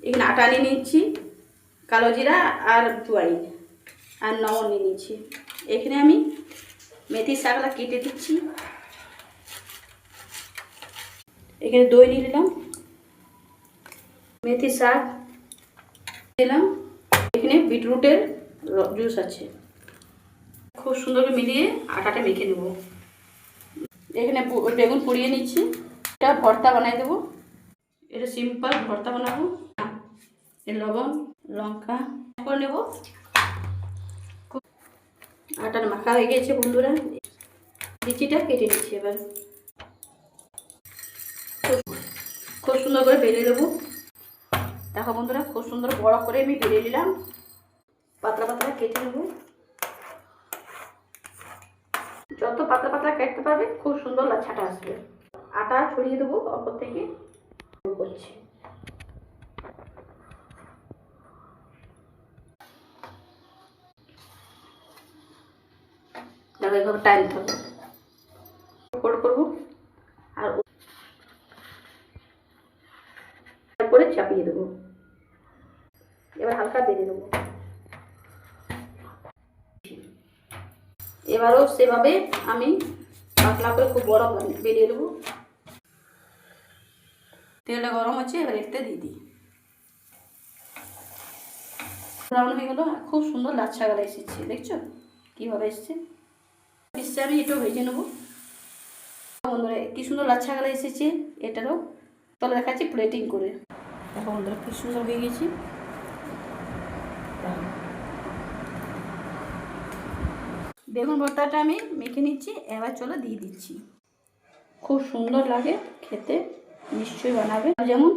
এখানে আটা নিয়ে নিচ্ছি, কালো জিরা আর জোয়াইন আর লবণ নিয়ে নিচ্ছি। এখানে আমি মেথি শাকটা কেটে দিচ্ছি। এখানে দই নিয়ে নিলাম, মেথি শাক দিলাম, এখানে বিটরুটের জুস আছে। খুব সুন্দর করে মিলিয়ে আটাটা মেখে নেব। এখানে বেগুন পুড়িয়ে নিচ্ছি, এটা ভর্তা বানাই দেবো। এটা সিম্পল ভর্তা বানাবো। লবণ লঙ্কা করে নেব। আটার মাখা হয়ে গেছে বন্ধুরা, লিচিটা কেটে নিচ্ছি। এবার খুব সুন্দর করে বেলে দেবো। দেখো বন্ধুরা, খুব সুন্দর বড় করে আমি বেলে নিলাম। পাতলা পাতলা কেটে নেব। যত পাতলা পাতলা কাটতে পারবে খুব সুন্দর লাচ্ছাটা আসবে। আটা ছড়িয়ে দেবো অপর থেকে। করছি দেখো এইভাবে টাইলতে হবে, করবো আর করে চাপিয়ে দেবো। এবার হালকা বেঁধে দেবো। এবারও সেভাবে আমি পাতলা করে খুব বড় বেরিয়ে দেবো। তেলটা গরম হচ্ছে, এবার এতে দিয়ে দিই। ব্রাউন হয়ে গেল, খুব সুন্দর লাচ্ছা কালার এসেছে। দেখছো কীভাবে এসছে? আমি এটাও ভেজে নেবো। বন্ধুরা কি সুন্দর লাচ্ছা কালার এসেছে। এটারও চলো দেখাচ্ছি প্লেটিং করে। দেখো বন্ধুরা কি সুন্দর হয়ে গেছে। বেগুন ভর্তাটা আমি মেখে নিচ্ছি, এবার চলো দিয়ে দিচ্ছি। খুব সুন্দর লাগে খেতে, নিশ্চয়ই বানাবে। যেমন